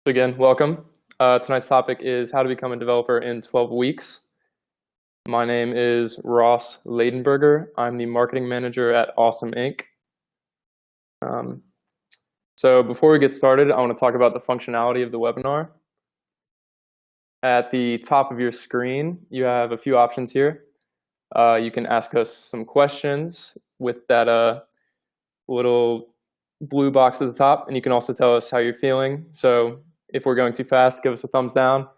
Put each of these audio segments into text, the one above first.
Again, welcome. Tonight's topic is how to become a developer in 12 weeks. My name is Ross Leidenberger. I'm the marketing manager at Awesome Inc. So before we get started, I want to talk about the functionality of the webinar. At the top of your screen, you have a few options here. You can ask us some questions with that little blue box at the top, and you can also tell us how you're feeling. So if we're going too fast, give us a thumbs down.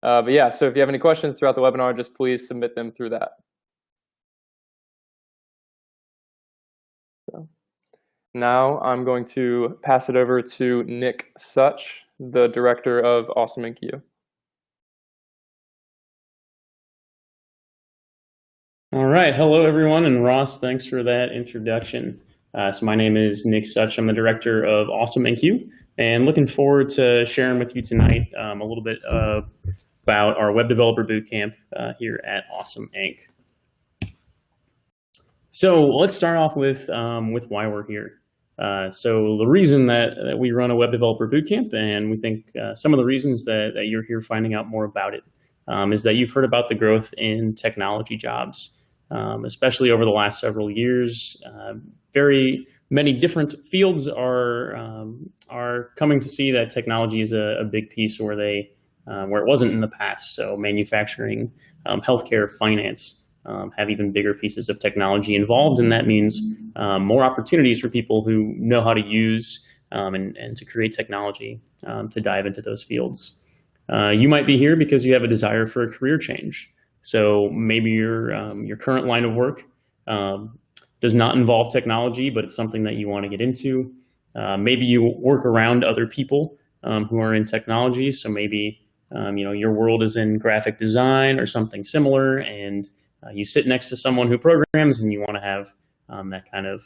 But yeah, so if you have any questions throughout the webinar, just please submit them through that. So now I'm going to pass it over to Nick Such, the director of Awesome Inc. U. All right, hello everyone, and Ross, thanks for that introduction. So my name is Nick Such. I'm the director of Awesome Inc. U, and looking forward to sharing with you tonight a little bit about our Web Developer Bootcamp here at Awesome Inc. So let's start off with why we're here. So the reason that we run a Web Developer Bootcamp, and we think some of the reasons that you're here finding out more about it, is that you've heard about the growth in technology jobs, especially over the last several years. Very many different fields are coming to see that technology is a big piece where it wasn't in the past. So manufacturing, healthcare, finance have even bigger pieces of technology involved, and that means more opportunities for people who know how to use and to create technology to dive into those fields. You might be here because you have a desire for a career change. So maybe your current line of work does not involve technology, but it's something that you want to get into. Maybe you work around other people who are in technology. So maybe your world is in graphic design or something similar, and you sit next to someone who programs, and you want to have that kind of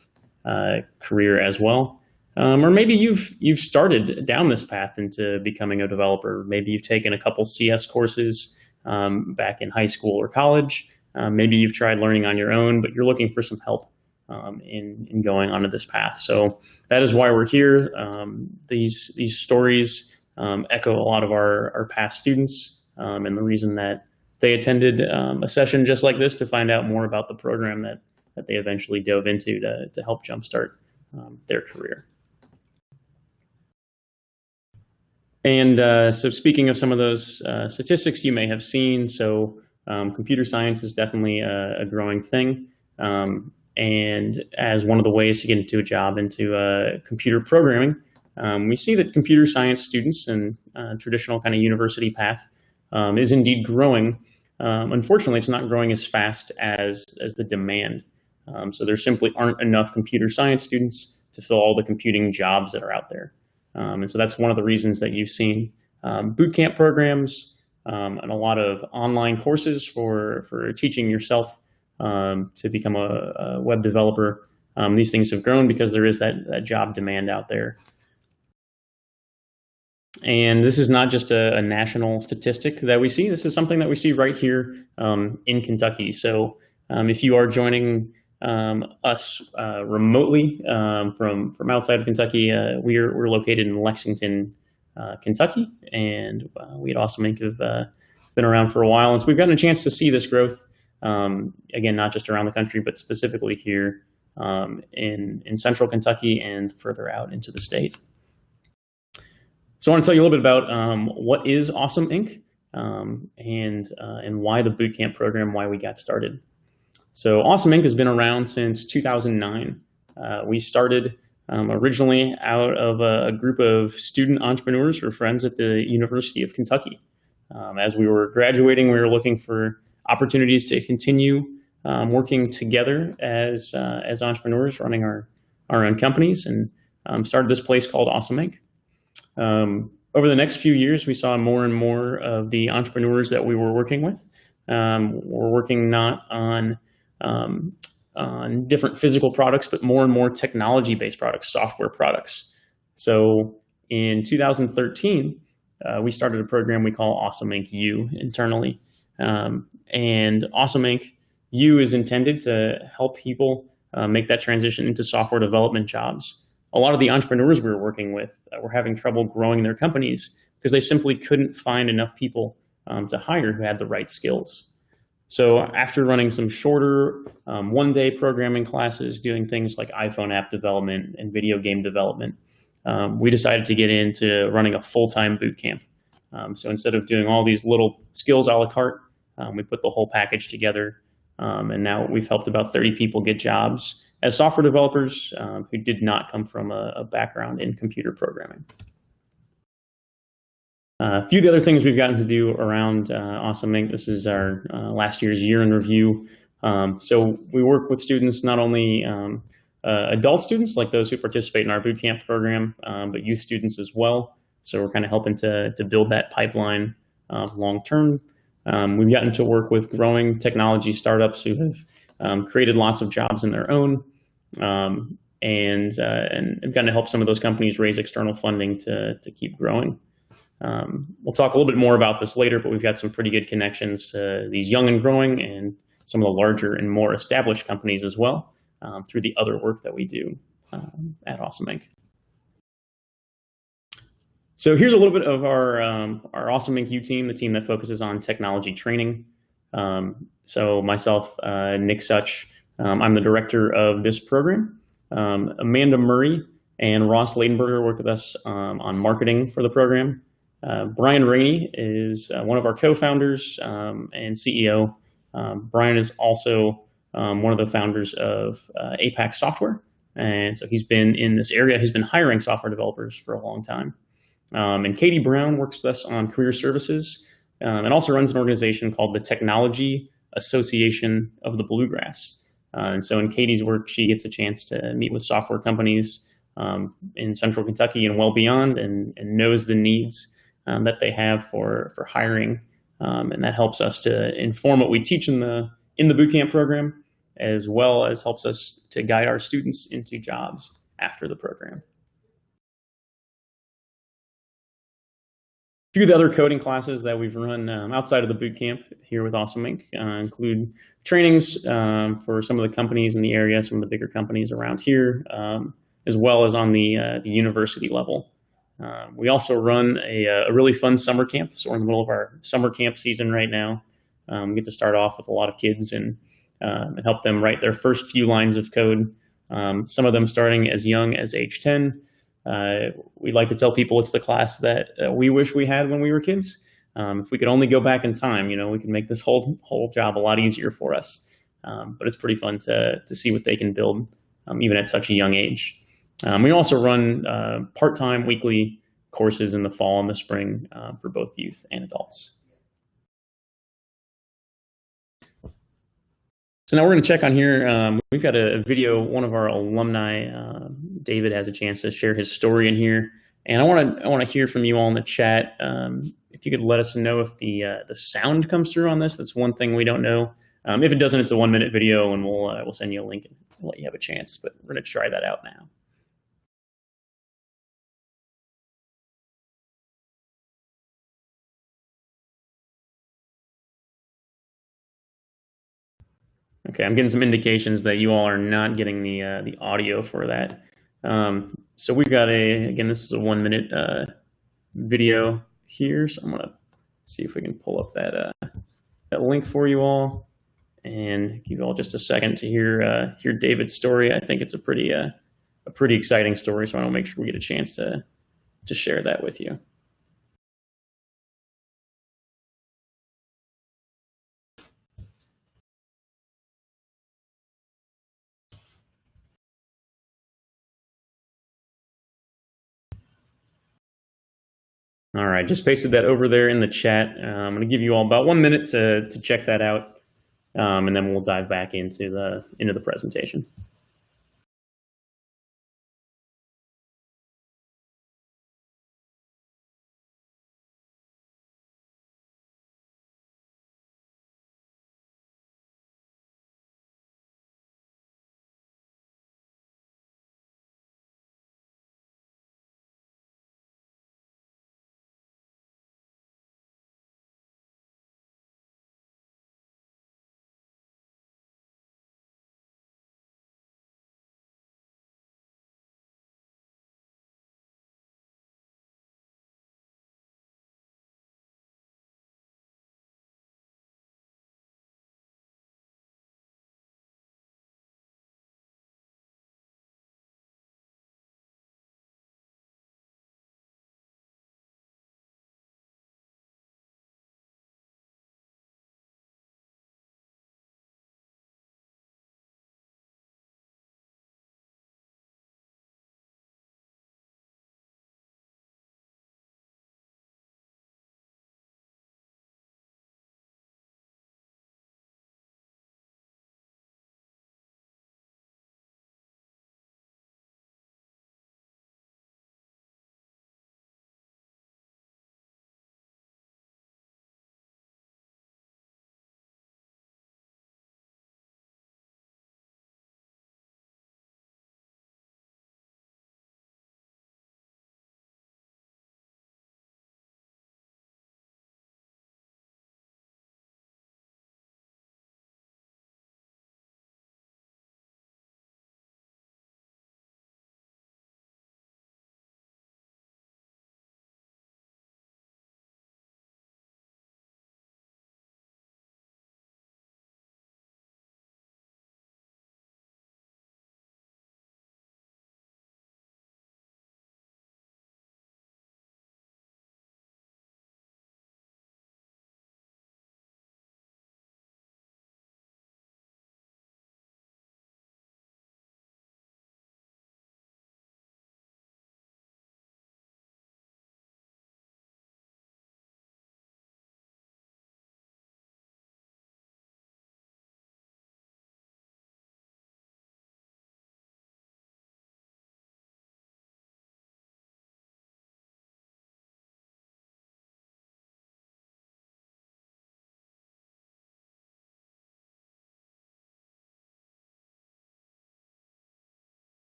career as well. Or maybe you've started down this path into becoming a developer. Maybe you've taken a couple CS courses back in high school or college. Maybe you've tried learning on your own, but you're looking for some help in going onto this path. So that is why we're here. These stories echo a lot of our past students, and the reason that they attended a session just like this to find out more about the program that they eventually dove into to help jumpstart their career. And so speaking of some of those statistics you may have seen, so computer science is definitely a growing thing. And as one of the ways to get into a job into computer programming, we see that computer science students and traditional kind of university path is indeed growing. Unfortunately, it's not growing as fast as the demand. So there simply aren't enough computer science students to fill all the computing jobs that are out there. And so that's one of the reasons that you've seen bootcamp programs and a lot of online courses for teaching yourself to become a web developer. These things have grown because there is that job demand out there. And this is not just a national statistic that we see. This is something that we see right here in Kentucky. So if you are joining us remotely from outside of Kentucky, we're located in Lexington, Kentucky, and we at Awesome Inc. have been around for a while, and so we've gotten a chance to see this growth. Again, not just around the country, but specifically here in central Kentucky and further out into the state. So I want to tell you a little bit about what is Awesome Inc. And why the bootcamp program, why we got started. So Awesome Inc. has been around since 2009. We started originally out of a group of student entrepreneurs or friends at the University of Kentucky. As we were graduating, we were looking for opportunities to continue working together as entrepreneurs, running our own companies, and started this place called Awesome Inc. Over the next few years, we saw more and more of the entrepreneurs that we were working with were working not on different physical products, but more and more technology-based products, software products. So in 2013, we started a program we call Awesome Inc. U internally. And Awesome Inc. U is intended to help people make that transition into software development jobs a lot of the entrepreneurs we were working with were having trouble growing their companies because they simply couldn't find enough people to hire who had the right skills. So after running some shorter one-day programming classes, doing things like iPhone app development and video game development, we decided to get into running a full-time boot camp. So instead of doing all these little skills a la carte, we put the whole package together. And now we've helped about 30 people get jobs as software developers who did not come from a background in computer programming. A few of the other things we've gotten to do around Awesome Inc. This is our last year's year in review. So we work with students, not only adult students like those who participate in our bootcamp program, but youth students as well. So we're kind of helping to build that pipeline long term. We've gotten to work with growing technology startups who have created lots of jobs in their own, and gotten to help some of those companies raise external funding to keep growing. We'll talk a little bit more about this later, but we've got some pretty good connections to these young and growing and some of the larger and more established companies as well through the other work that we do at Awesome Inc. So here's a little bit of our Awesome Inc. U team, the team that focuses on technology training. So myself, Nick Such, I'm the director of this program. Amanda Murray and Ross Ladenberger work with us on marketing for the program. Brian Rainey is one of our co-founders and CEO. Brian is also one of the founders of APAC Software. And so he's been in this area. He's been hiring software developers for a long time. And Katie Brown works with us on career services and also runs an organization called the Technology Association of the Bluegrass. And so in Katie's work, she gets a chance to meet with software companies in Central Kentucky and well beyond, and knows the needs that they have for hiring. And that helps us to inform what we teach in the bootcamp program, as well as helps us to guide our students into jobs after the program. A few of the other coding classes that we've run outside of the bootcamp here with Awesome Inc. Include trainings for some of the companies in the area, some of the bigger companies around here, as well as on the university level. We also run a really fun summer camp. So we're in the middle of our summer camp season right now. We get to start off with a lot of kids and help them write their first few lines of code. Some of them starting as young as age 10. We like to tell people it's the class that we wish we had when we were kids. If we could only go back in time, we could make this whole job a lot easier for us. But it's pretty fun to see what they can build, even at such a young age. We also run part-time weekly courses in the fall and the spring for both youth and adults. So now we're going to check on here. We've got a video. One of our alumni, David, has a chance to share his story in here, and I want to hear from you all in the chat. If you could let us know if the sound comes through on this. That's one thing we don't know. If it doesn't, it's a 1-minute video, and we'll send you a link and let you have a chance. But we're going to try that out now. Okay, I'm getting some indications that you all are not getting the audio for that. So we've got again, this is a 1-minute video here. So I'm gonna see if we can pull up that link for you all and give you all just a second to hear David's story. I think it's a pretty exciting story. So I want to make sure we get a chance to share that with you. All right, just pasted that over there in the chat. I'm going to give you all about 1 minute to check that out, and then we'll dive back into the presentation.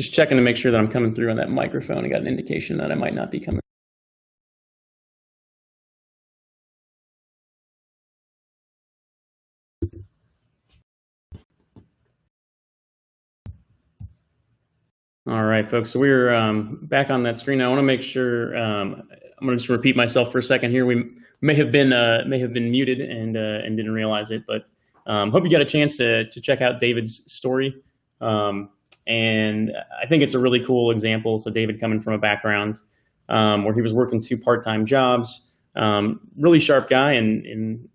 Just checking to make sure that I'm coming through on that microphone. I got an indication that I might not be coming. All right, folks, so we're back on that screen. I want to make sure, I'm going to just repeat myself for a second here. We may have been muted and didn't realize it, but hope you got a chance to check out David's story. And I think it's a really cool example. So David coming from a background where he was working 2 part-time jobs, really sharp guy, and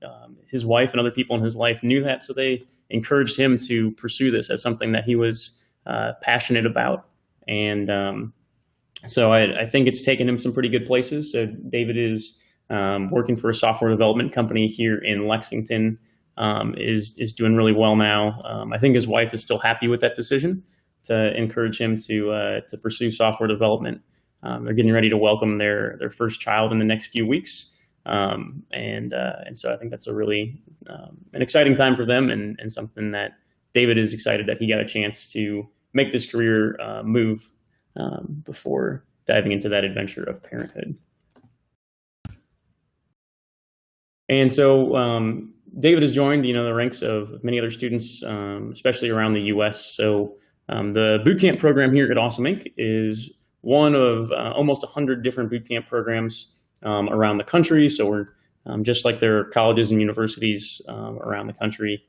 his wife and other people in his life knew that, so they encouraged him to pursue this as something that he was passionate about. And so I think it's taken him some pretty good places. So David is working for a software development company here in Lexington, is doing really well now. I think his wife is still happy with that decision to encourage him to pursue software development. They're getting ready to welcome their first child in the next few weeks. And so I think that's a really an exciting time for them, and something that David is excited that he got a chance to make this career move before diving into that adventure of parenthood. And so David has joined, the ranks of many other students, especially around the U.S. So the bootcamp program here at Awesome Inc. is one of almost 100 different bootcamp programs around the country. So we're just like there are colleges and universities around the country.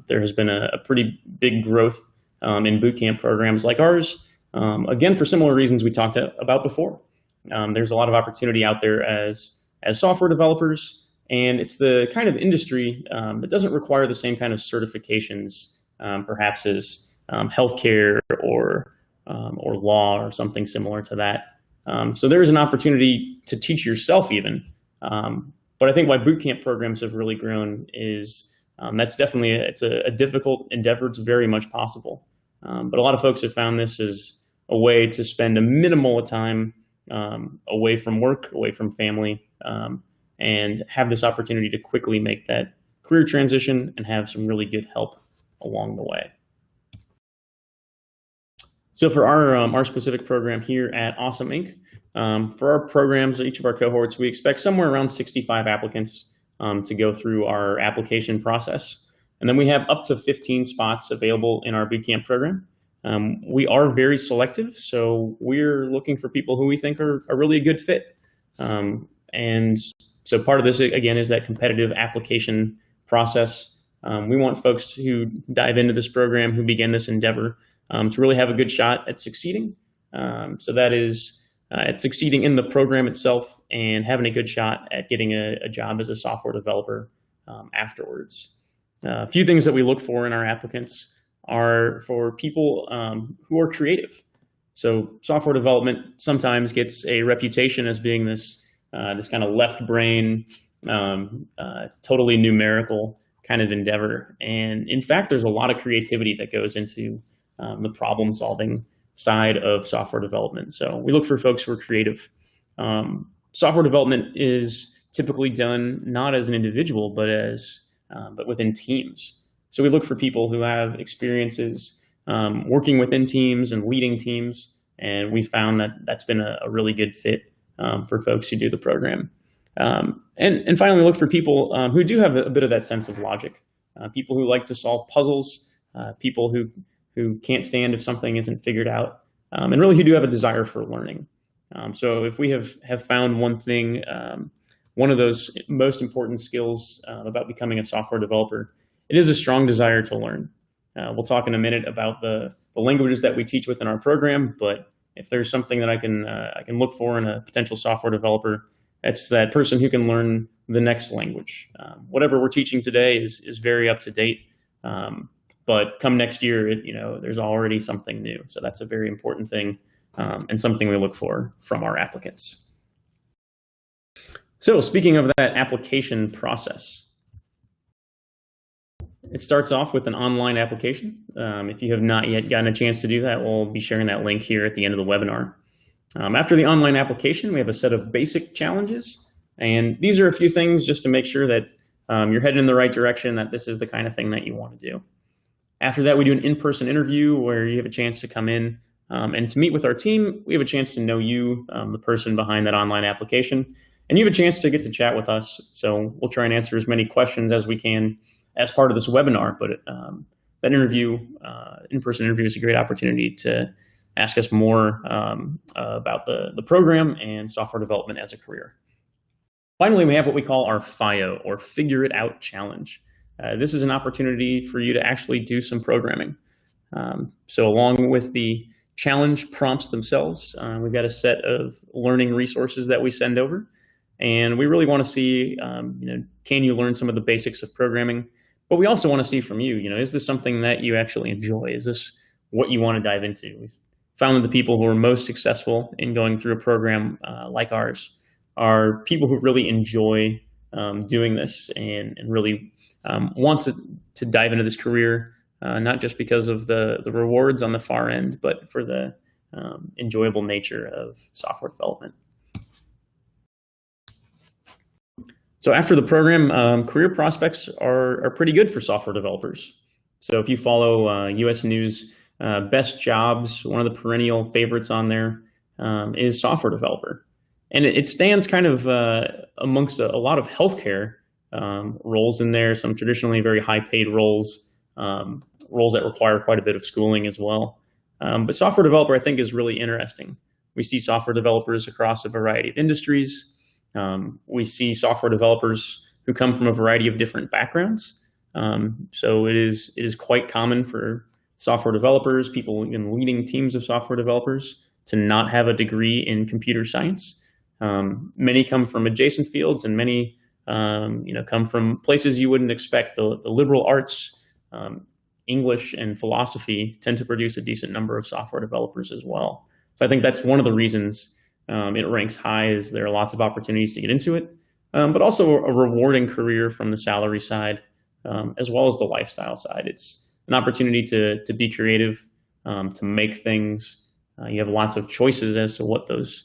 There has been a pretty big growth in bootcamp programs like ours. Again, for similar reasons we talked about before. There's a lot of opportunity out there as software developers, and it's the kind of industry that doesn't require the same kind of certifications, perhaps as healthcare or law or something similar to that. So there's an opportunity to teach yourself even. But I think why bootcamp programs have really grown is that's definitely it's a difficult endeavor. It's very much possible. But a lot of folks have found this as a way to spend a minimal of time away from work, away from family, and have this opportunity to quickly make that career transition and have some really good help along the way. So for our specific program here at Awesome Inc., for our programs, each of our cohorts, we expect somewhere around 65 applicants to go through our application process. And then we have up to 15 spots available in our bootcamp program. We are very selective, so we're looking for people who we think are really a good fit. And so part of this, again, is that competitive application process. We want folks who dive into this program, who begin this endeavor, to really have a good shot at succeeding. So that is at succeeding in the program itself and having a good shot at getting a job as a software developer afterwards. A few things that we look for in our applicants are for people who are creative. So software development sometimes gets a reputation as being this kind of left brain, totally numerical kind of endeavor. And in fact, there's a lot of creativity that goes into the problem solving side of software development. So we look for folks who are creative. Software development is typically done not as an individual, but within teams. So we look for people who have experiences working within teams and leading teams, and we found that that's been a really good fit for folks who do the program. And finally, look for people who do have a bit of that sense of logic, people who like to solve puzzles, people who can't stand if something isn't figured out, and really who do have a desire for learning. So if we have found one thing, one of those most important skills about becoming a software developer, it is a strong desire to learn. We'll talk in a minute about the languages that we teach within our program, but if there's something that I can look for in a potential software developer, it's that person who can learn the next language. Whatever we're teaching today is very up to date, but come next year, there's already something new. So that's a very important thing and something we look for from our applicants. So speaking of that application process, it starts off with an online application. If you have not yet gotten a chance to do that, we'll be sharing that link here at the end of the webinar. After the online application, we have a set of basic challenges. And these are a few things just to make sure that you're heading in the right direction, that this is the kind of thing that you want to do. After that, we do an in-person interview where you have a chance to come in, And to meet with our team, we have a chance to know you, the person behind that online application, and you have a chance to get to chat with us. So we'll try and answer as many questions as we can as part of this webinar. But that interview, in-person interview, is a great opportunity to ask us more about the program and software development as a career. Finally, we have what we call our FIO, or Figure It Out Challenge. This is an opportunity for you to actually do some programming. So along with the challenge prompts themselves, we've got a set of learning resources that we send over. And we really want to see, can you learn some of the basics of programming? But we also want to see from you, is this something that you actually enjoy? Is this what you want to dive into? We've found that the people who are most successful in going through a program like ours are people who really enjoy doing this and really want to dive into this career, not just because of the rewards on the far end, but for the enjoyable nature of software development. So after the program, career prospects are pretty good for software developers. So if you follow US News Best Jobs, one of the perennial favorites on there is software developer. And it stands kind of amongst a lot of healthcare roles in there, some traditionally very high-paid roles, roles that require quite a bit of schooling as well. But software developer, I think, is really interesting. We see software developers across a variety of industries. We see software developers who come from a variety of different backgrounds. So it is quite common for software developers, people in leading teams of software developers, to not have a degree in computer science. Many come from adjacent fields, and many come from places you wouldn't expect. The liberal arts, English, and philosophy tend to produce a decent number of software developers as well. So I think that's one of the reasons it ranks high, is there are lots of opportunities to get into it, but also a rewarding career from the salary side, as well as the lifestyle side. It's an opportunity to be creative, to make things. You have lots of choices as to what those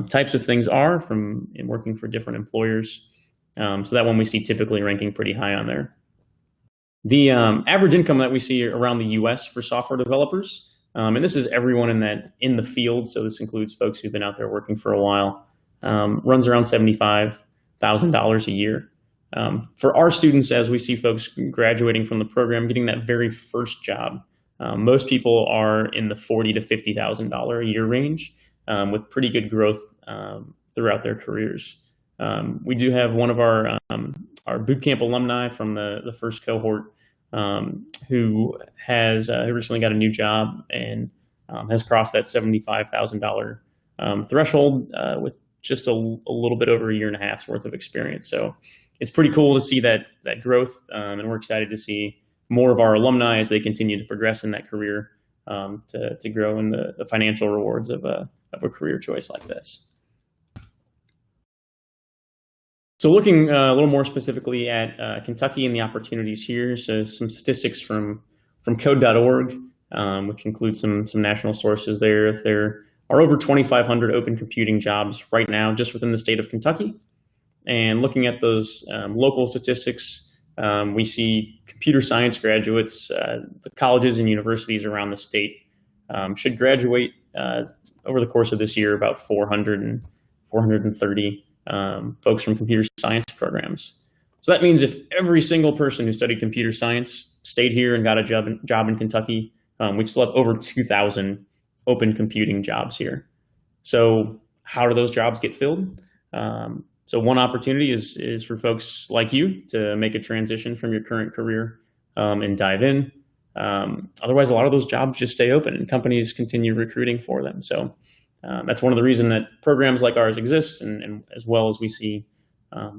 types of things are in working for different employers. So that one we see typically ranking pretty high on there. The average income that we see around the US for software developers, and this is everyone in the field, so this includes folks who've been out there working for a while, runs around $75,000 a year. For our students, as we see folks graduating from the program, getting that very first job, most people are in the $40,000 to $50,000 a year range, with pretty good growth throughout their careers. We do have one of our bootcamp alumni from the first cohort who has recently got a new job and has crossed that $75,000 threshold with just a little bit over a year and a half's worth of experience. So it's pretty cool to see that growth, and we're excited to see more of our alumni as they continue to progress in that career, to grow in the financial rewards of a career choice like this. So looking a little more specifically at Kentucky and the opportunities here, so some statistics from code.org, which includes some national sources there. There are over 2,500 open computing jobs right now just within the state of Kentucky. And looking at those local statistics, we see computer science graduates, the colleges and universities around the state should graduate over the course of this year about 430 folks from computer science programs. So that means if every single person who studied computer science stayed here and got a job in Kentucky, we'd still have over 2,000 open computing jobs here. So how do those jobs get filled? So one opportunity is for folks like you to make a transition from your current career and dive in. Otherwise, a lot of those jobs just stay open and companies continue recruiting for them. So that's one of the reasons that programs like ours exist, and as well as we see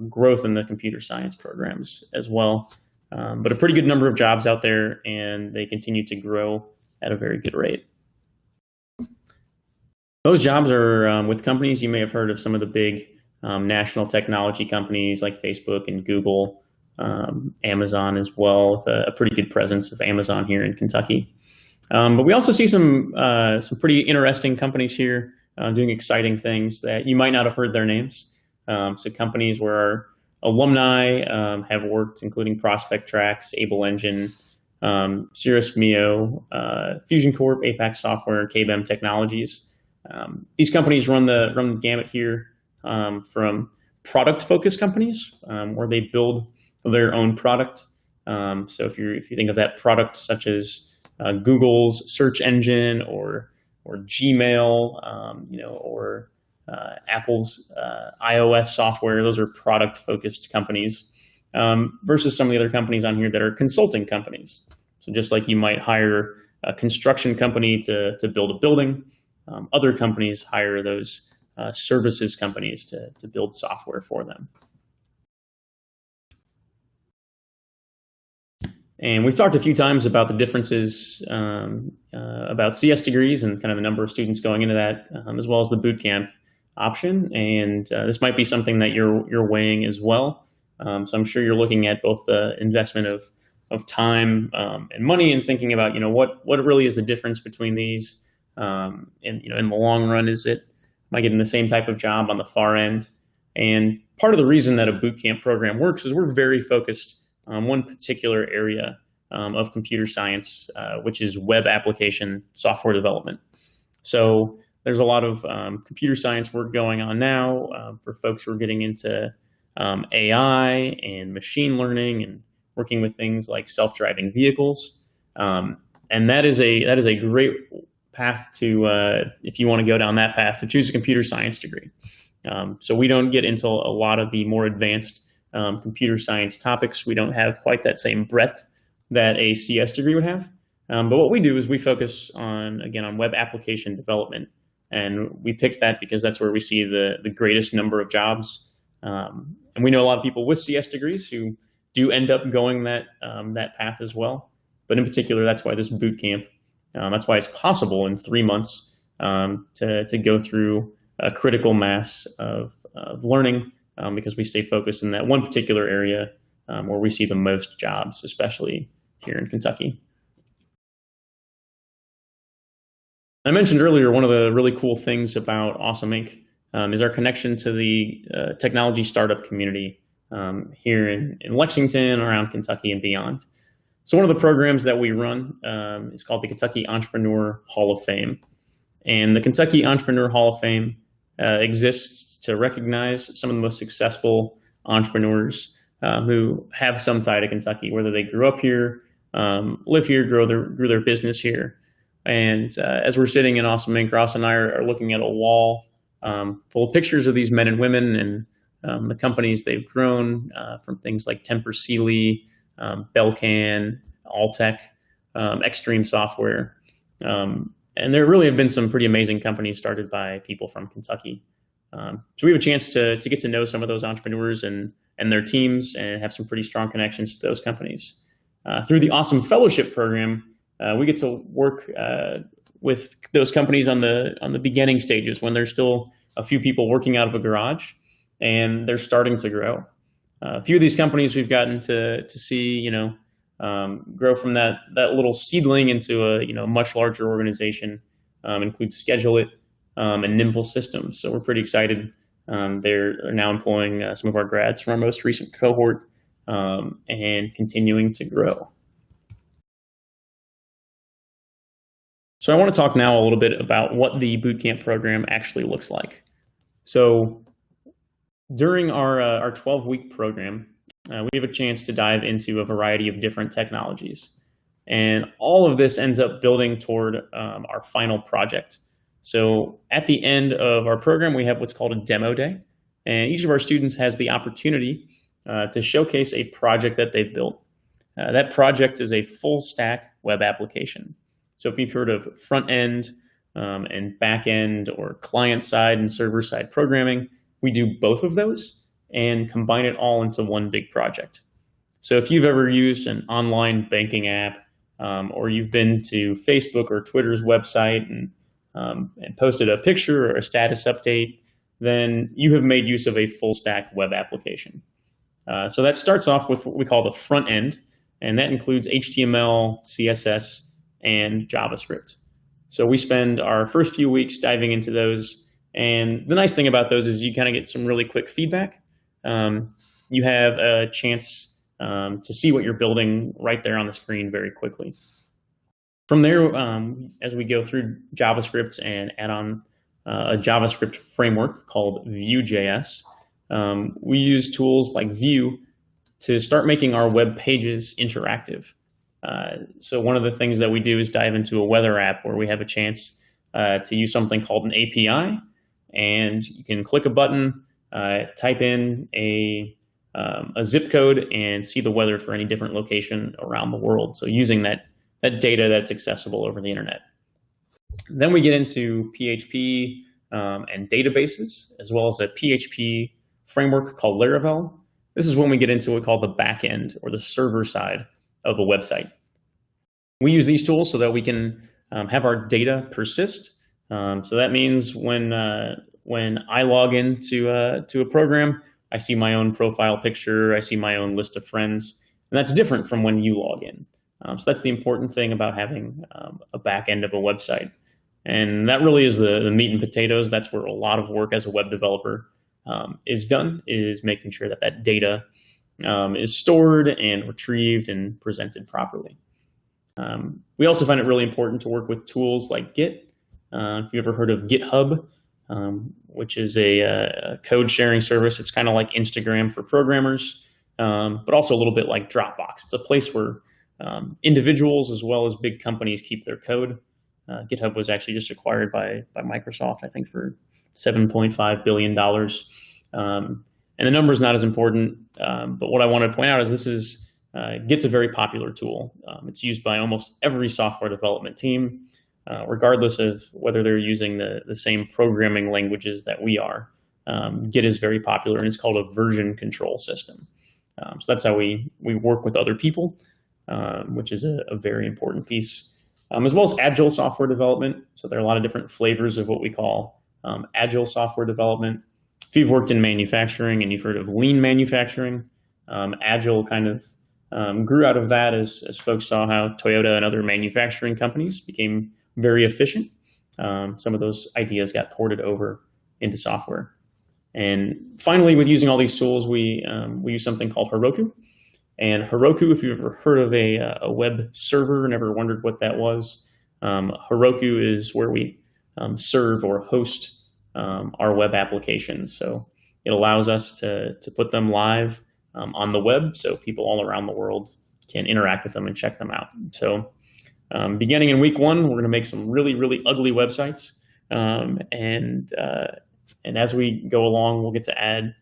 growth in the computer science programs as well. But a pretty good number of jobs out there, and they continue to grow at a very good rate. Those jobs are with companies. You may have heard of some of the big national technology companies like Facebook and Google, Amazon as well, with a pretty good presence of Amazon here in Kentucky. But we also see some pretty interesting companies here doing exciting things that you might not have heard their names. So companies where our alumni have worked, including Prospect Tracks, Able Engine, Cirrus Mio, Fusion Corp, Apex Software, KBEM Technologies. These companies run the gamut here, from product-focused companies where they build their own product. So if you think of that product such as Google's search engine or Gmail, or Apple's iOS software, those are product-focused companies, versus some of the other companies on here that are consulting companies. So just like you might hire a construction company to build a building, other companies hire those services companies to build software for them. And we've talked a few times about the differences about CS degrees and kind of the number of students going into that, as well as the bootcamp option. And this might be something that you're weighing as well. So I'm sure you're looking at both the investment of time and money, and thinking about what really is the difference between these. And in the long run, am I getting the same type of job on the far end? And part of the reason that a bootcamp program works is we're very focused on one particular area of computer science, which is web application software development. So there's a lot of computer science work going on now for folks who are getting into AI and machine learning and working with things like self-driving vehicles. And that is a great path to, if you want to go down that path, to choose a computer science degree. So we don't get into a lot of the more advanced computer science topics. We don't have quite that same breadth that a CS degree would have. But what we do is we focus on web application development. And we picked that because that's where we see the greatest number of jobs. And we know a lot of people with CS degrees who do end up going that path as well. But in particular, that's why this boot camp, that's why it's possible in 3 months to go through a critical mass of learning, because we stay focused in that one particular area where we see the most jobs, especially here in Kentucky. I mentioned earlier, one of the really cool things about Awesome Inc. Is our connection to the technology startup community here in Lexington, around Kentucky and beyond. So one of the programs that we run is called the Kentucky Entrepreneur Hall of Fame. And the Kentucky Entrepreneur Hall of Fame exists to recognize some of the most successful entrepreneurs who have some tie to Kentucky, whether they grew up here, live here, grew their business here. And as we're sitting in Awesome Inc., Ross and I are looking at a wall full of pictures of these men and women and the companies they've grown, from things like Tempur Sealy, Belcan, Alltech, Extreme Software. And there really have been some pretty amazing companies started by people from Kentucky. So we have a chance to get to know some of those entrepreneurs and their teams, and have some pretty strong connections to those companies. Through the Awesome Fellowship Program, we get to work with those companies on the beginning stages, when there's still a few people working out of a garage and they're starting to grow. A few of these companies we've gotten to see, grow from that little seedling into a much larger organization. Includes Schedule It and Nimble Systems. So we're pretty excited. They're now employing some of our grads from our most recent cohort and continuing to grow. So I want to talk now a little bit about what the bootcamp program actually looks like. So during our 12-week program, we have a chance to dive into a variety of different technologies. And all of this ends up building toward our final project. So at the end of our program, we have what's called a demo day. And each of our students has the opportunity to showcase a project that they've built. That project is a full stack web application. So if you've heard of front end and back end, or client side and server side programming, we do both of those and combine it all into one big project. So if you've ever used an online banking app, or you've been to Facebook or Twitter's website and posted a picture or a status update, then you have made use of a full stack web application. So that starts off with what we call the front end, and that includes HTML, CSS, and JavaScript. So we spend our first few weeks diving into those. And the nice thing about those is you kind of get some really quick feedback. You have a chance to see what you're building right there on the screen very quickly. From there, as we go through JavaScript and add on a JavaScript framework called Vue.js, we use tools like Vue to start making our web pages interactive. So one of the things that we do is dive into a weather app where we have a chance to use something called an API, and you can click a button, type in a zip code, and see the weather for any different location around the world. So using that data that's accessible over the internet. Then we get into PHP and databases, as well as a PHP framework called Laravel. This is when we get into what we call the back end, or the server side of a website. We use these tools so that we can have our data persist. So that means when I log into a program, I see my own profile picture, I see my own list of friends, and that's different from when you log in. So that's the important thing about having a back end of a website. And that really is the meat and potatoes. That's where a lot of work as a web developer is done, is making sure that that data is stored and retrieved and presented properly. We also find it really important to work with tools like Git. If you've ever heard of GitHub, which is a code sharing service. It's kind of like Instagram for programmers, but also a little bit like Dropbox. It's a place where individuals as well as big companies keep their code. GitHub was actually just acquired by Microsoft, I think, for $7.5 billion. And the number is not as important, but what I want to point out is Git's a very popular tool. It's used by almost every software development team, regardless of whether they're using the same programming languages that we are. Git is very popular, and it's called a version control system. So that's how we work with other people, which is a very important piece. As well as agile software development. So there are a lot of different flavors of what we call agile software development. If you've worked in manufacturing and you've heard of lean manufacturing, agile kind of grew out of that as folks saw how Toyota and other manufacturing companies became very efficient. Some of those ideas got ported over into software. And finally, with using all these tools, we use something called Heroku. And Heroku, if you've ever heard of a web server and ever wondered what that was, Heroku is where we serve or host our web applications. So it allows us to put them live on the web so people all around the world can interact with them and check them out. So beginning in week 1, we're going to make some really, really ugly websites. And as we go along, we'll get to add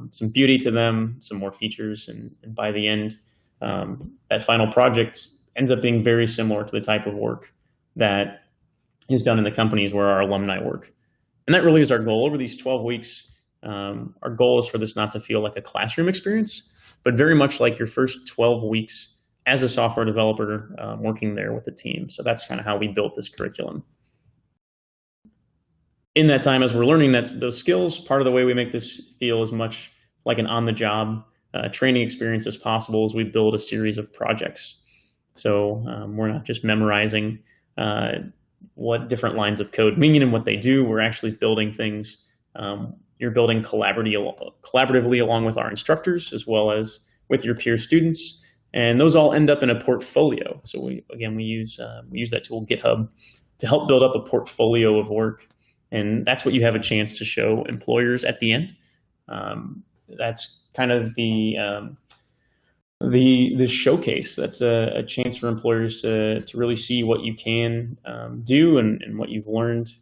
some beauty to them, some more features, and by the end, that final project ends up being very similar to the type of work that is done in the companies where our alumni work. And that really is our goal. Over these 12 weeks, our goal is for this not to feel like a classroom experience, but very much like your first 12 weeks as a software developer working there with the team. So that's kind of how we built this curriculum. In that time, as we're learning those skills, part of the way we make this feel as much like an on-the-job training experience as possible is we build a series of projects. So we're not just memorizing what different lines of code mean and what they do. We're actually building things. You're building collaboratively along with our instructors as well as with your peer students, and those all end up in a portfolio. So we use that tool GitHub to help build up a portfolio of work. And that's what you have a chance to show employers at the end. That's kind of the showcase. That's a chance for employers to really see what you can do and what you've learned.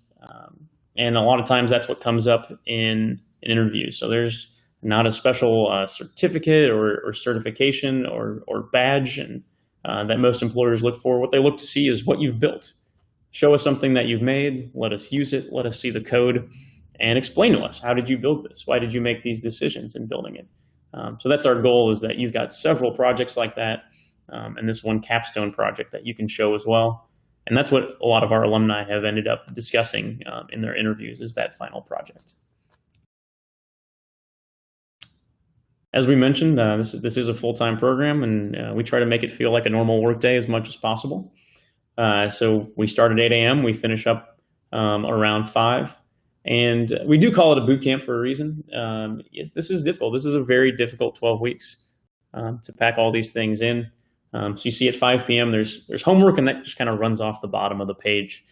And a lot of times that's what comes up in an interview. So there's not a special certificate or certification or badge and that most employers look for. What they look to see is what you've built. Show us something that you've made, let us use it, let us see the code, and explain to us, how did you build this? Why did you make these decisions in building it? So that's our goal, is that you've got several projects like that, and this one capstone project that you can show as well. And that's what a lot of our alumni have ended up discussing in their interviews, is that final project. As we mentioned, this is a full-time program, and we try to make it feel like a normal workday as much as possible. So we start at 8 a.m., we finish up around 5, and we do call it a boot camp for a reason. Yes, this is difficult. This is a very difficult 12 weeks. to pack all these things in. So you see at 5 p.m. there's homework, and that just kind of runs off the bottom of the page.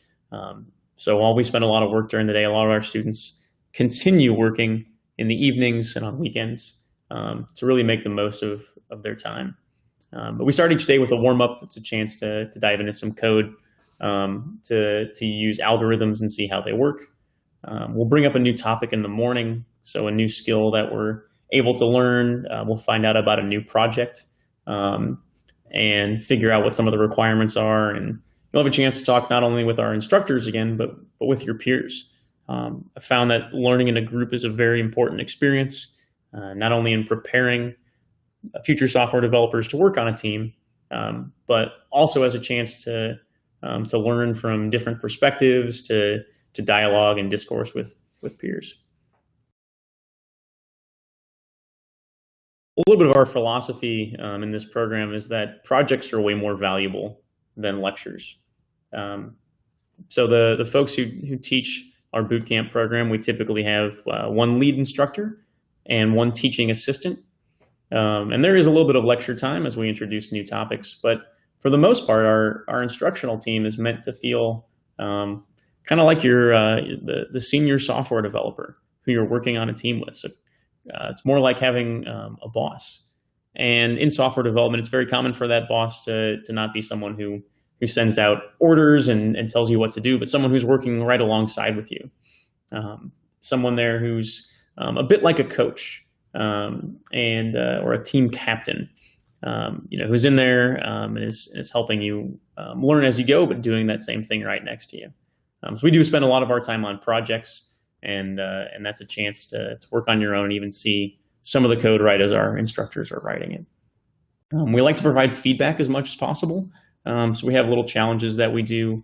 So while we spend a lot of work during the day, a lot of our students continue working in the evenings and on weekends to really make the most of their time. But we start each day with a warm-up. It's a chance to dive into some code, to use algorithms and see how they work. We'll bring up a new topic in the morning, so a new skill that we're able to learn. We'll find out about a new project and figure out what some of the requirements are. And you'll have a chance to talk not only with our instructors again, but with your peers. I found that learning in a group is a very important experience, not only in preparing future software developers to work on a team, but also as a chance to learn from different perspectives, to dialogue and discourse with peers. A little bit of our philosophy in this program is that projects are way more valuable than lectures. So the folks who teach our bootcamp program, we typically have one lead instructor and one teaching assistant. And there is a little bit of lecture time as we introduce new topics, but for the most part, our instructional team is meant to feel kind of like you're the senior software developer who you're working on a team with. So it's more like having a boss. And in software development, it's very common for that boss to not be someone who sends out orders and tells you what to do, but someone who's working right alongside with you. Someone there who's a bit like a coach or a team captain, who's in there and is helping you learn as you go, but doing that same thing right next to you. So we do spend a lot of our time on projects, and that's a chance to work on your own and even see some of the code right as our instructors are writing it. We like to provide feedback as much as possible. So we have little challenges that we do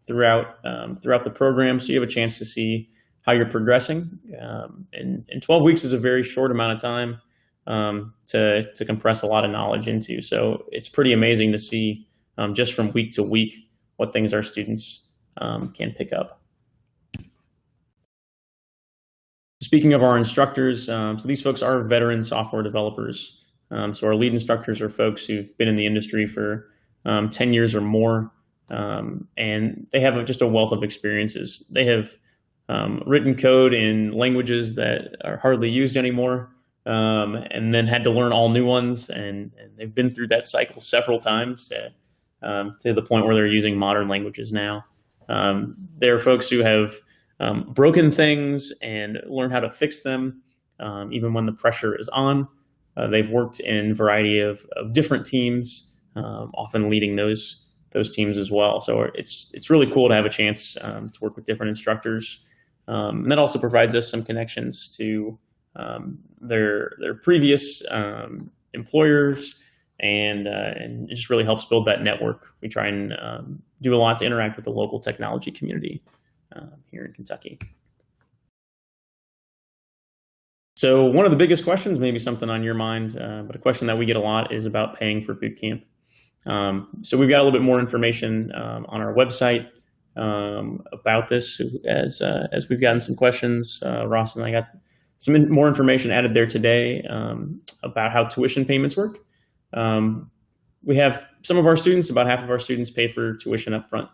throughout the program, so you have a chance to see how you're progressing. And 12 weeks is a very short amount of time to compress a lot of knowledge into. So it's pretty amazing to see just from week to week what things our students can pick up. Speaking of our instructors, so these folks are veteran software developers. So our lead instructors are folks who've been in the industry for 10 years or more, and they have just a wealth of experiences. They have written code in languages that are hardly used anymore, and then had to learn all new ones, and they've been through that cycle several times to the point where they're using modern languages now. There are folks who have broken things and learned how to fix them, even when the pressure is on. They've worked in a variety of different teams, often leading those teams as well. So it's really cool to have a chance to work with different instructors. And that also provides us some connections to their previous employers, and it just really helps build that network. We try and do a lot to interact with the local technology community here in Kentucky. So one of the biggest questions, maybe something on your mind, but a question that we get a lot, is about paying for bootcamp. So we've got a little bit more information on our website about this as we've gotten some questions. Ross and I got some more information added there today about how tuition payments work. We have some of our students, about half of our students, pay for tuition up front.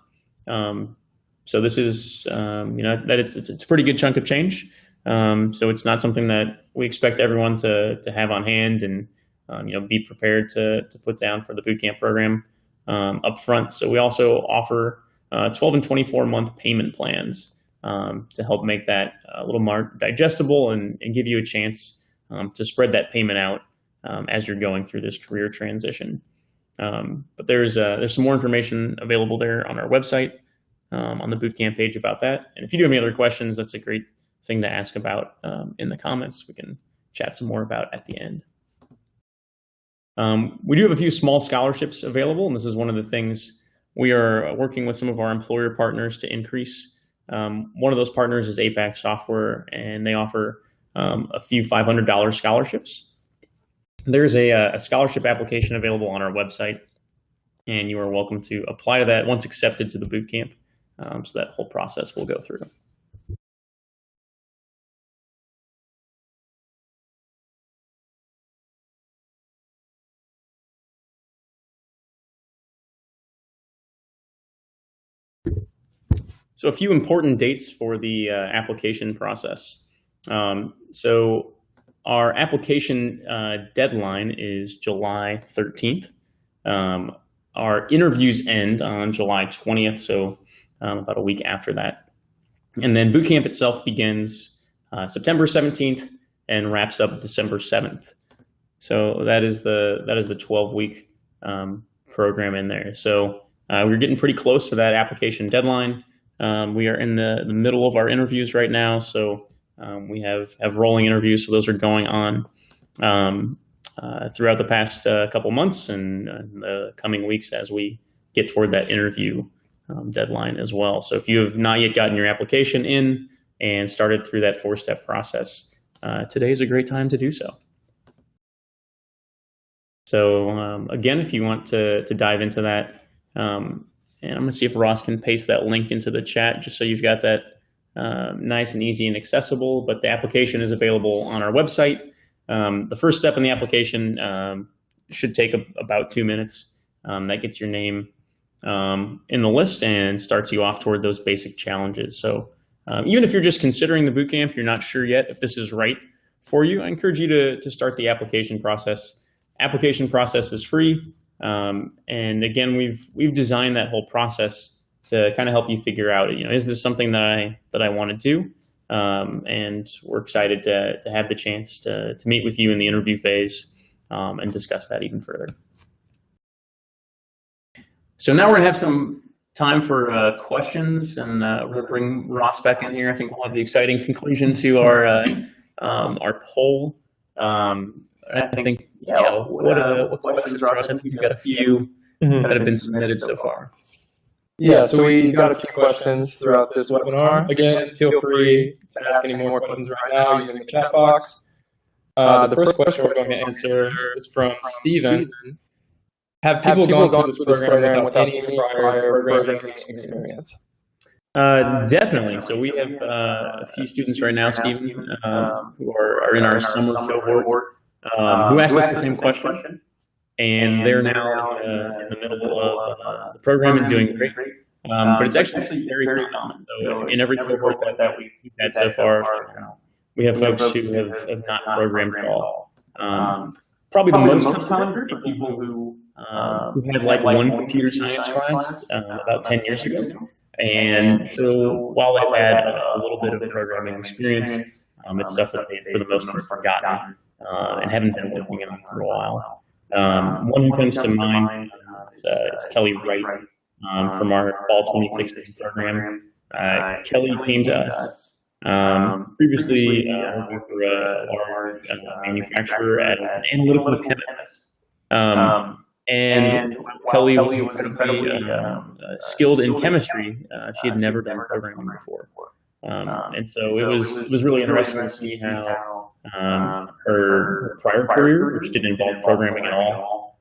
So this is, it's a pretty good chunk of change. So it's not something that we expect everyone to have on hand and be prepared to put down for the bootcamp program up front. So we also offer 12 and 24-month payment plans to help make that a little more digestible and give you a chance to spread that payment out as you're going through this career transition. But there's some more information available there on our website, on the bootcamp page about that. And if you do have any other questions, that's a great thing to ask about in the comments. We can chat some more about at the end. We do have a few small scholarships available, and this is one of the things we are working with some of our employer partners to increase. One of those partners is APAC Software, and they offer a few $500 scholarships. There's a scholarship application available on our website, and you are welcome to apply to that once accepted to the bootcamp. So that whole process will go through. So a few important dates for the application process. So our application deadline is July 13th. Our interviews end on July 20th, so about a week after that. And then bootcamp itself begins September 17th and wraps up December 7th. So that is the 12-week program in there. So we're getting pretty close to that application deadline. We are in the middle of our interviews right now, so we have rolling interviews, so those are going on throughout the past couple months and the coming weeks as we get toward that interview deadline as well. So if you have not yet gotten your application in and started through that 4-step process, today is a great time to do so. So again, if you want to dive into that, and I'm going to see if Ross can paste that link into the chat just so you've got that nice and easy and accessible, but the application is available on our website. The first step in the application should take about 2 minutes. That gets your name in the list and starts you off toward those basic challenges. So even if you're just considering the bootcamp, you're not sure yet if this is right for you, I encourage you to start the application process. Application process is free. And again, we've designed that whole process to kind of help you figure out, is this something that I want to do? And we're excited to have the chance to meet with you in the interview phase and discuss that even further. So now we're going to have some time for questions, and we're going to bring Ross back in here. I think we'll have the exciting conclusion to our poll. I think, what questions, Ross? I think we've got a few that have been submitted so far. Yeah, so we got a few questions throughout this webinar. Again, feel free to ask any more questions right now using the chat box. The first question we're going to answer is from Steven. Have people gone through this program without any prior programming experience? Definitely. So we have a few students right now, Steven, who are in our summer cohort, who asked us the same question. And they're now in the middle of the program and doing great. But it's actually very, very common. So in every cohort that we've had so far, we have folks who have not programmed at all. Probably the most common group are people who had like one computer science class about 10 years ago. And so while they've had a little bit of programming experience, it's stuff that they've, for the most part, forgotten and haven't been working on for a while. One who comes to mind is Kelly Wright from our Fall 2016 program. Kelly came to us previously working for a large manufacturer as an analytical chemist. And Kelly was incredibly skilled in chemistry. She had never done programming before. And so it was really interesting to see how her prior career, which didn't involve programming at all,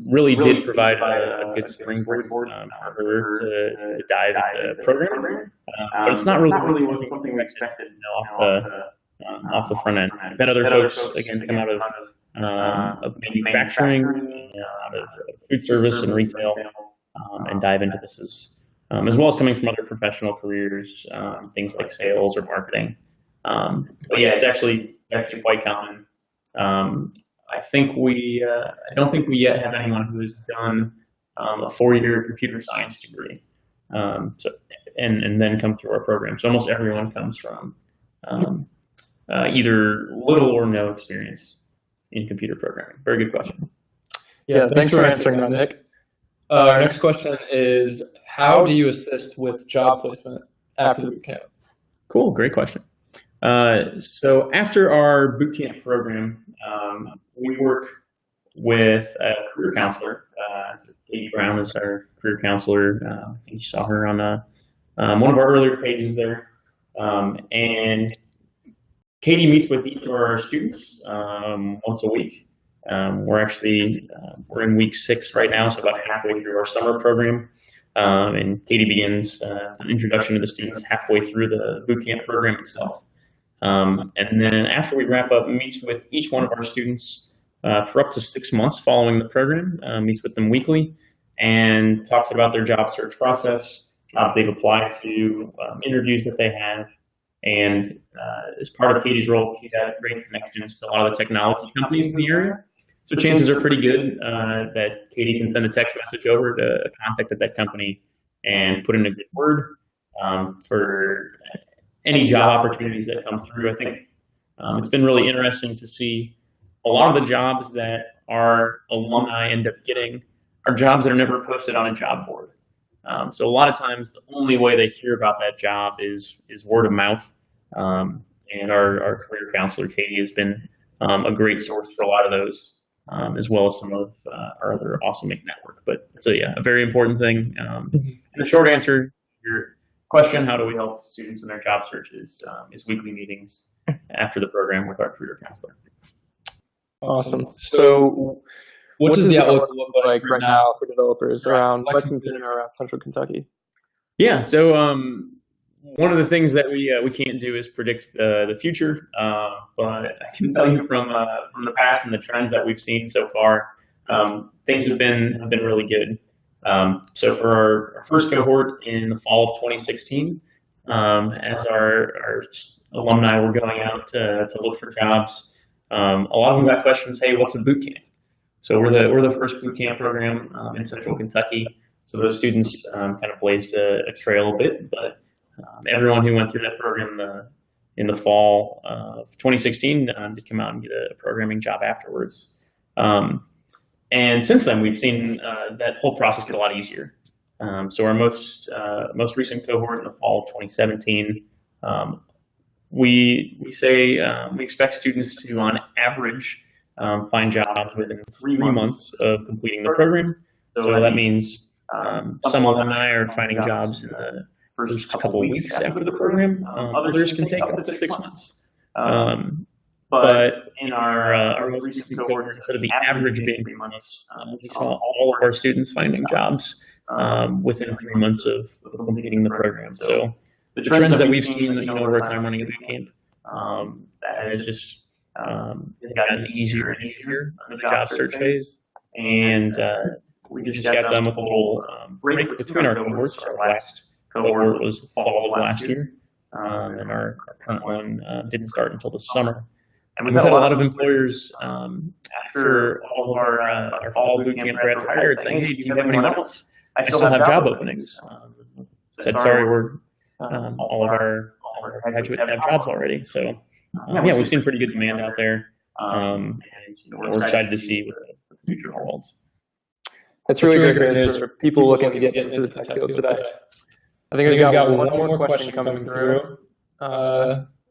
really did provide a good springboard for her to dive into programming. But it's not really something we expected off the front end. I've had other folks, again, come out of manufacturing, out of food service and retail, and dive into this as well as coming from other professional careers, things like sales or marketing. But yeah, it's actually quite common. I don't think we yet have anyone who has done a 4-year computer science degree, and then come through our program. So almost everyone comes from either little or no experience in computer programming. Very good question. Yeah, thanks for answering that, Nick. Our next question is, how do you assist with job placement after the bootcamp? Cool, great question. So after our bootcamp program, we work with a career counselor. Katie Brown is our career counselor. I think you saw her on one of our earlier pages there. And Katie meets with each of our students once a week. We're in week 6 right now, so about halfway through our summer program. And Katie begins an introduction to the students halfway through the bootcamp program itself. And then after we wrap up, meets with each one of our students for up to 6 months following the program, meets with them weekly, and talks about their job search process, jobs they've applied to, interviews that they have. And as part of Katie's role, she's had great connections to a lot of the technology companies in the area. So chances are pretty good that Katie can send a text message over to a contact at that company and put in a good word for any job opportunities that come through. I think it's been really interesting to see a lot of the jobs that our alumni end up getting are jobs that are never posted on a job board. So a lot of times the only way they hear about that job is word of mouth. And our career counselor, Katie, has been a great source for a lot of those, as well as some of our other Awesome Inc. network. But so yeah, a very important thing. And the short answer to your question, how do we help students in their job searches, is weekly meetings after the program with our career counselor. Awesome. So what does the outlook look like right now for developers around Lexington or around Central Kentucky? Yeah, so one of the things that we can't do is predict the future, but I can tell you from the past and the trends that we've seen so far, things have been really good. So for our first cohort in the fall of 2016, as our alumni were going out to look for jobs, a lot of them got questions, hey, what's a boot camp? So we're the first boot camp program in Central Kentucky. So those students kind of blazed a trail a bit, but everyone who went through that program in the fall of 2016 did come out and get a programming job afterwards. And since then, we've seen that whole process get a lot easier. So our most recent cohort in the fall of 2017, we say we expect students to, on average, find jobs within 3 months of completing the program. So that means some alumni are finding jobs in the first couple of weeks after the program. Others can take up to 6 months. But in our most recent cohort, instead of the average being 3 months, we saw all of our students finding jobs within 3 months of completing the program. So the trends that we've seen, over our time running a boot camp, that has just has gotten easier and easier on the job search phase. And we just got done with a little break between our cohorts. Our last cohort was the fall of last year, and our current one didn't start until the summer. And we've had a lot of employers, after all of our fall boot camp grads were hired, saying, hey, do you have anyone else? I still have job openings. Said, sorry, all of our graduates have jobs already. So yeah, we've seen pretty good demand out there. And we're excited to see what the future holds. That's really great news for people looking to get into the tech field today. I think we've got one more question coming through.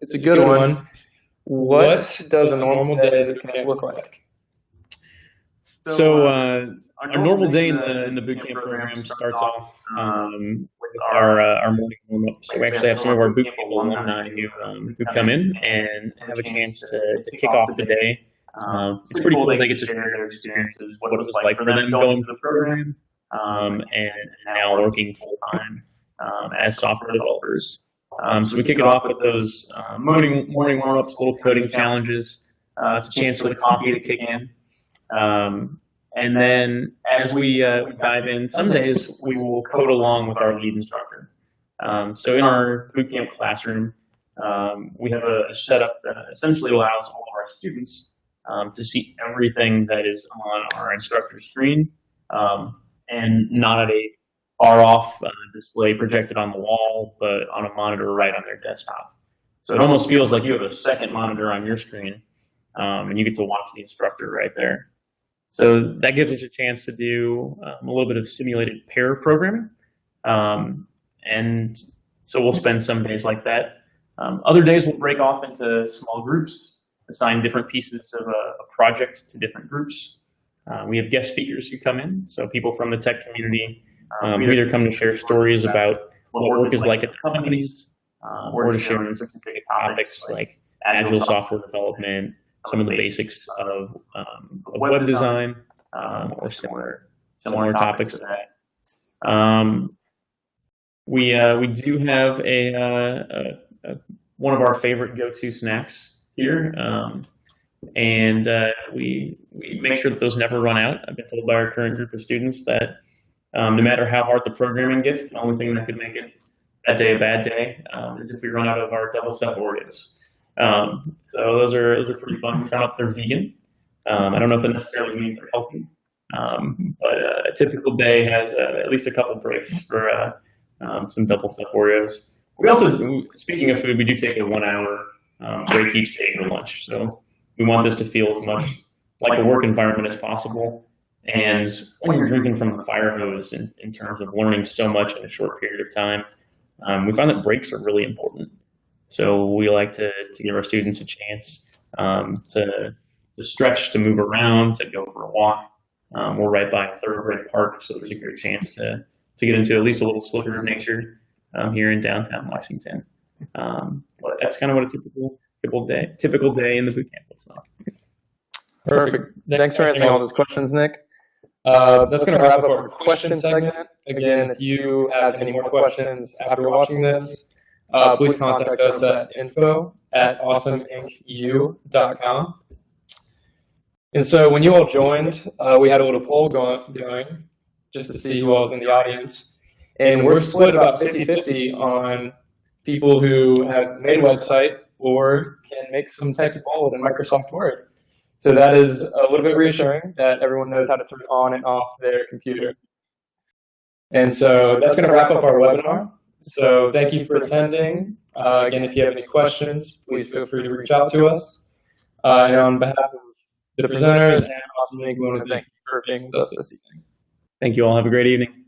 It's a good one. What does a normal day at the camp look like? So our normal day in the boot camp program starts off with our morning warm-up. So we actually have some of our boot camp alumni who come in and have a chance to kick off the day. It's pretty cool. They get to share their experiences, what it was like for them going through the program, and now working full-time as software developers. So we kick it off with those morning warm-ups, little coding challenges. It's a chance for the coffee to kick in. And then as we dive in, some days we will code along with our lead instructor. So in our bootcamp classroom, we have a setup that essentially allows all of our students to see everything that is on our instructor's screen, and not at a far-off display projected on the wall, but on a monitor right on their desktop. So it almost feels like you have a second monitor on your screen, and you get to watch the instructor right there. So that gives us a chance to do a little bit of simulated pair programming. And so we'll spend some days like that. Other days we'll break off into small groups, assign different pieces of a project to different groups. We have guest speakers who come in, so people from the tech community who either come to share stories about what work is like at the companies, or to share specific topics like agile software development, some of the basics of web design, or similar topics to that. We do have one of our favorite go-to snacks here, and we make sure that those never run out. I've been told by our current group of students that No matter how hard the programming gets, the only thing that could make it that day a bad day is if we run out of our double stuffed Oreos. So those are pretty fun. We found out they're vegan. I don't know if that necessarily means they're healthy, but a typical day has at least a couple breaks for some double stuffed Oreos. We also, speaking of food, we do take a 1 hour break each day for lunch. So we want this to feel as much like a work environment as possible. And when you're drinking from the fire hose in terms of learning so much in a short period of time, we find that breaks are really important. So we like to give our students a chance to stretch, to move around, to go for a walk. We're right by a thoroughbred park, so there's a great chance to get into at least a little sliver of nature here in downtown Lexington. But that's kind of what a typical day in the boot camp looks like. Perfect. Thanks for answering all those questions, Nick. That's going to wrap up our question segment. Again, if you have any more questions after watching this, please contact us at info@awesomeIncU.com. And so when you all joined, we had a little poll going just to see who all was in the audience. And we're split about 50-50 on people who have made a website or can make some text bold in Microsoft Word. So that is a little bit reassuring that everyone knows how to turn on and off their computer. And so that's going to wrap up our webinar. So thank you for attending. Again, if you have any questions, please feel free to reach out to us. And on behalf of the presenters and Awesome Inc., we want to thank you for being with us this evening. Thank you all. Have a great evening.